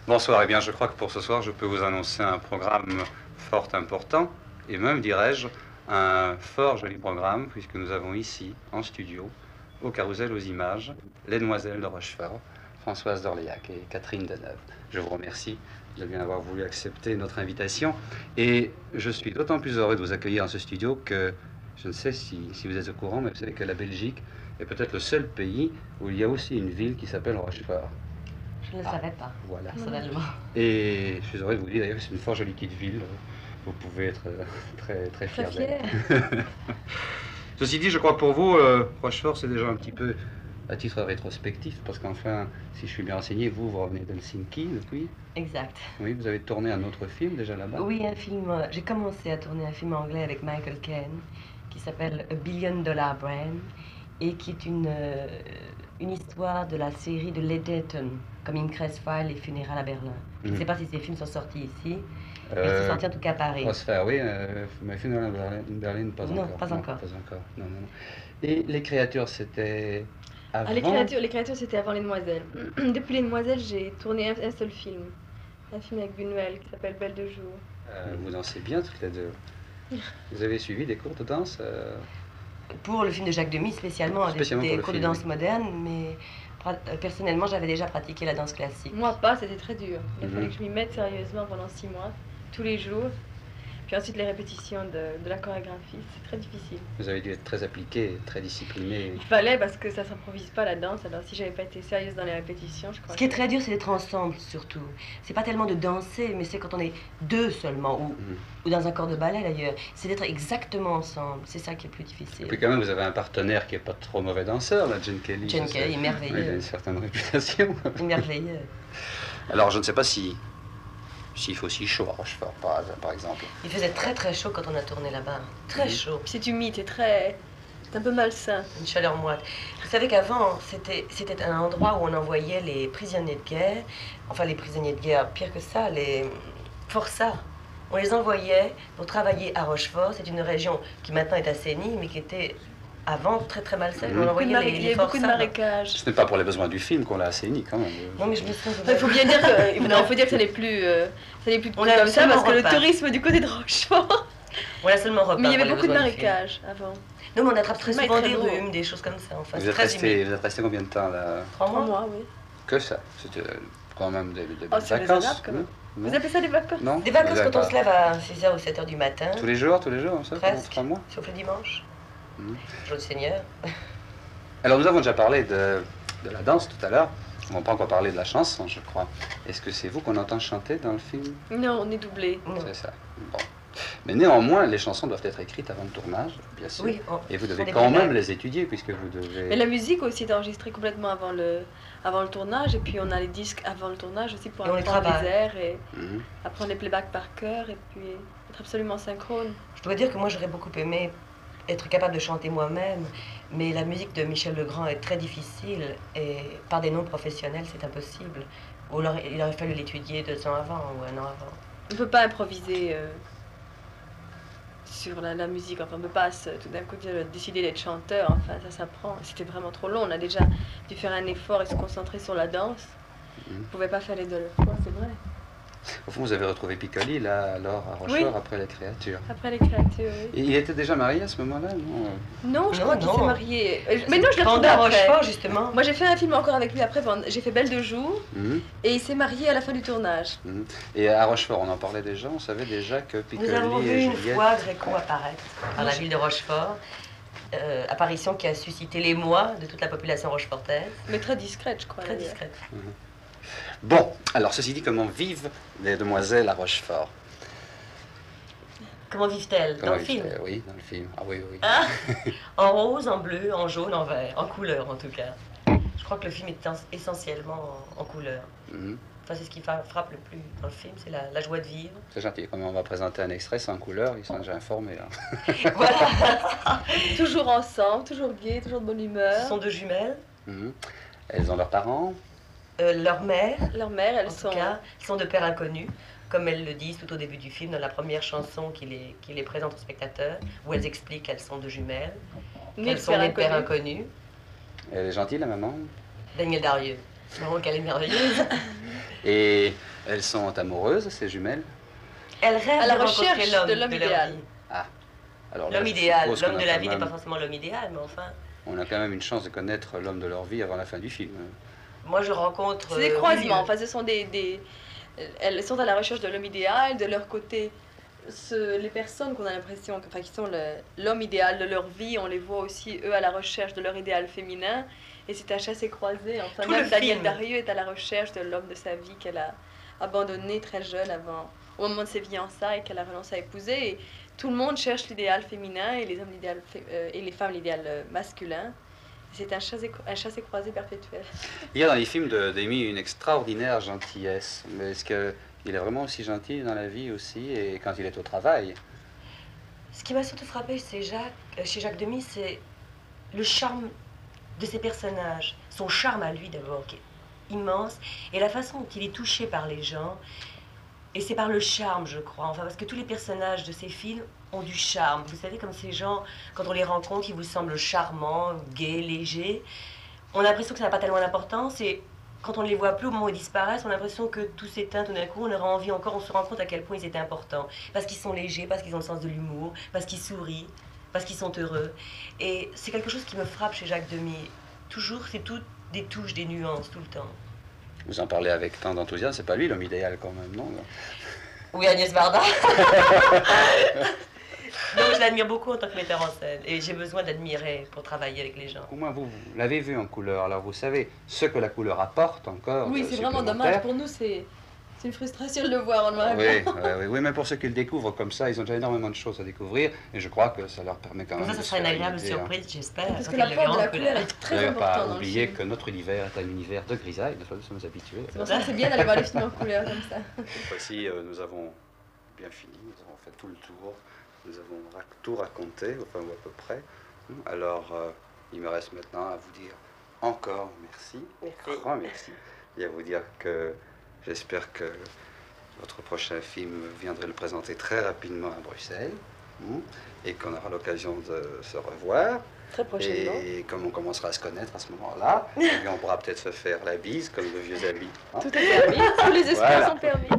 Bonsoir, eh bien je crois que pour ce soir je peux vous annoncer un programme fort important et même dirais-je un fort joli programme puisque nous avons ici en studio au Carrousel aux Images les demoiselles de Rochefort, Françoise d'Orléac et Catherine Deneuve. Je vous remercie de bien avoir voulu accepter notre invitation et je suis d'autant plus heureux de vous accueillir dans ce studio que je ne sais si vous êtes au courant, mais vous savez que la Belgique est peut-être le seul pays où il y a aussi une ville qui s'appelle Rochefort. Je ne le savais pas, voilà. Personnellement. Et je suis heureux de vous dire d'ailleurs que c'est une fort jolie petite ville. Vous pouvez être très fier d'elle. Ceci dit, je crois que pour vous, Rochefort, c'est déjà un petit peu à titre rétrospectif, parce qu'enfin, si je suis bien renseigné, vous revenez d'Helsinki depuis. Exact. Oui, vous avez tourné un autre film déjà là-bas. Oui, un film. J'ai commencé à tourner un film anglais avec Michael Caine qui s'appelle A Billion Dollar Brain et qui est une histoire de la série de Led Dayton, comme Increst File et Funérailles à Berlin. Je ne sais pas si ces films sont sortis ici. Ils sont sortis en tout cas à Paris. Crossfire, oui, mais Funérailles à Berlin, pas encore. Non, pas encore. Pas encore. Non. Et Les Créatures, c'était avant... Les créatures, c'était avant Les Demoiselles. Depuis Les Demoiselles, j'ai tourné un seul film. Un film avec Buñuel qui s'appelle Belle de jour. Vous dansez bien toutes les deux. Vous avez suivi des cours de danse Pour le film de Jacques Demy, spécialement des cours de danse moderne, mais personnellement, j'avais déjà pratiqué la danse classique. Moi pas, c'était très dur. Il fallait que je m'y mette sérieusement pendant 6 mois, tous les jours. Puis ensuite les répétitions de la chorégraphie, c'est très difficile. Vous avez dû être très appliqué, très discipliné. Il fallait parce que ça s'improvise pas la danse, alors si j'avais pas été sérieuse dans les répétitions, je crois. Ce qui est très dur, c'est d'être ensemble surtout. C'est pas tellement de danser, mais c'est quand on est deux seulement, ou dans un corps de ballet d'ailleurs. C'est d'être exactement ensemble, c'est ça qui est plus difficile. Et puis quand même, vous avez un partenaire qui est pas trop mauvais danseur, là, Gene Kelly. Gene Kelly est merveilleux. Il a une certaine réputation. Merveilleux. Alors je ne sais pas s'il faut si chaud à Rochefort, par exemple. Il faisait très chaud quand on a tourné là-bas. Très chaud. Puis c'est humide, c'est un peu malsain. Une chaleur moite. Vous savez qu'avant, c'était un endroit où on envoyait les prisonniers de guerre. Enfin, les prisonniers de guerre, pire que ça, les forçats. On les envoyait pour travailler à Rochefort. C'est une région qui maintenant est assainie, mais qui était avant très malsaine. On envoyait il y a beaucoup de marécages. Ce n'est pas pour les besoins du film qu'on l'a assaini quand même. Non, mais je me souviens. Il faut bien dire que, faut dire que ça n'est plus on a comme ça parce que le repeint. tourisme du côté de Rochefort. On l'a seulement repeint. Mais il y avait beaucoup de marécages avant. Non, mais on attrape très souvent des rhumes, des choses comme ça. Enfin, vous êtes resté combien de temps là? 3 mois. 3 mois, oui. Que ça? C'était quand même des vacances. C'est raisonnable quand même. Vous appelez ça des vacances? Non. Des vacances quand on se lève à 6h ou 7h du matin. Tous les jours, ça, pendant 3 mois? Sauf le dimanche. Jour du Seigneur. Alors nous avons déjà parlé de la danse tout à l'heure. On n'a pas encore parlé de la chanson, je crois. Est-ce que c'est vous qu'on entend chanter dans le film? Non, on est doublé. C'est ça. Bon. Mais néanmoins, les chansons doivent être écrites avant le tournage, bien sûr. Oui, et vous devez quand même les étudier, puisque vous devez... Mais la musique aussi est enregistrée complètement avant le tournage. Et puis on a les disques avant le tournage aussi pour apprendre les airs et apprendre les playbacks par cœur. Et puis être absolument synchrone. Je dois dire que moi, j'aurais beaucoup aimé être capable de chanter moi-même, mais la musique de Michel Legrand est très difficile et par des non-professionnels, c'est impossible. Ou alors, il aurait fallu l'étudier 2 ans avant ou 1 an avant. On ne peut pas improviser sur la musique, enfin on ne peut pas tout d'un coup décider d'être chanteur, enfin ça s'apprend. C'était vraiment trop long, on a déjà dû faire un effort et se concentrer sur la danse. On ne pouvait pas faire les deux à la fois, c'est vrai. Au fond, vous avez retrouvé Piccoli, là, alors, à Rochefort, après Les Créatures. Après Les Créatures, oui. Et il était déjà marié à ce moment-là, non? Non, je crois qu'il s'est marié. Mais non, je l'ai retrouvé à Rochefort, justement. Moi, j'ai fait un film encore avec lui après, j'ai fait Belle de jour, et il s'est marié à la fin du tournage. Et à Rochefort, on en parlait déjà, on savait déjà que Piccoli et Juliette... Nous avons vu une fois Gréco apparaître dans la ville de Rochefort. Apparition qui a suscité l'émoi de toute la population rochefortaise. Mais très discrète, je crois. Très discrète. Bon, alors ceci dit, comment vivent les demoiselles à Rochefort? Comment vivent-elles dans le film? Oui, dans le film. Ah oui. Ah, en rose, en bleu, en jaune, en vert, en couleur en tout cas. Je crois que le film est essentiellement en couleur. Enfin, c'est ce qui frappe le plus dans le film, c'est la joie de vivre. C'est gentil, comme on va présenter un extrait sans couleur, ils sont déjà informés. Hein. Voilà. Toujours ensemble, toujours gai, toujours de bonne humeur. Ce sont 2 jumelles. Elles ont leurs parents? Leur mère, elles sont de pères inconnus, comme elles le disent tout au début du film, dans la première chanson qui les présente aux spectateurs, où elles expliquent qu'elles sont 2 jumelles, qu'elles sont des pères inconnus. Elle est gentille, la maman? Danielle Darieux, vraiment qu'elle est merveilleuse. Et elles sont amoureuses, ces jumelles? Elles rêvent À la de rencontrer recherche l'homme de l'homme leur idéal. vie. Ah, alors là, L'homme je idéal. suppose L'homme qu'on de a la quand vie n'est pas même- forcément l'homme idéal, mais enfin. On a quand même une chance de connaître l'homme de leur vie avant la fin du film. Moi, je rencontre. C'est des oui, croisements, enfin ce sont elles sont à la recherche de l'homme idéal, de leur côté. Les personnes qu'on a l'impression, enfin qui sont l'homme idéal de leur vie, on les voit aussi eux à la recherche de leur idéal féminin. Et c'est à chasse et croisée. Enfin, Tout même le Danielle film. Darieux est à la recherche de l'homme de sa vie qu'elle a abandonné très jeune au moment de ses fiançailles qu'elle a renoncé à épouser. Et tout le monde cherche l'idéal féminin et les hommes et les femmes l'idéal masculin. C'est un chassé-croisé perpétuel. Il y a dans les films d'Amy une extraordinaire gentillesse. Mais est-ce qu'il est vraiment aussi gentil dans la vie aussi et quand il est au travail? Ce qui m'a surtout frappé chez Jacques Demy, c'est le charme de ses personnages. Son charme à lui d'abord, qui est immense, et la façon dont il est touché par les gens. Et c'est par le charme, je crois. Enfin, parce que tous les personnages de ces films ont du charme. Vous savez, comme ces gens, quand on les rencontre, ils vous semblent charmants, gais, légers. On a l'impression que ça n'a pas tellement d'importance. Et quand on ne les voit plus, au moment où ils disparaissent, on a l'impression que tout s'éteint tout d'un coup. On aura envie encore, on se rend compte à quel point ils étaient importants. Parce qu'ils sont légers, parce qu'ils ont le sens de l'humour, parce qu'ils sourient, parce qu'ils sont heureux. Et c'est quelque chose qui me frappe chez Jacques Demy. Toujours, c'est tout des touches, des nuances, tout le temps. Vous en parlez avec tant d'enthousiasme, c'est pas lui l'homme idéal quand même, non? Oui, Agnès Varda. Donc je l'admire beaucoup en tant que metteur en scène. Et j'ai besoin d'admirer pour travailler avec les gens. Au moins vous l'avez vu en couleur, alors vous savez ce que la couleur apporte encore. Oui, c'est vraiment dommage. Pour nous, c'est une frustration de le voir en noir et blanc. Oui, mais pour ceux qui le découvrent comme ça, ils ont déjà énormément de choses à découvrir. Et je crois que ça leur permet quand même. Ça sera une agréable surprise, j'espère. Parce que l'apport de la couleur est très important pas dans le oublier film. que notre univers est un univers de grisaille, nous sommes habitués. C'est pour ça que c'est bien d'aller voir les films en couleur comme ça. Cette fois-ci, nous avons bien fini, nous avons fait tout le tour, nous avons tout raconté, enfin ou à peu près. Alors, il me reste maintenant à vous dire encore merci, grand merci, et à vous dire que j'espère que votre prochain film viendrez le présenter très rapidement à Bruxelles, et qu'on aura l'occasion de se revoir. Très prochainement. Et comme on commencera à se connaître à ce moment-là, eh bien, on pourra peut-être se faire la bise comme de vieux amis. Tout est permis, tous les espoirs sont permis.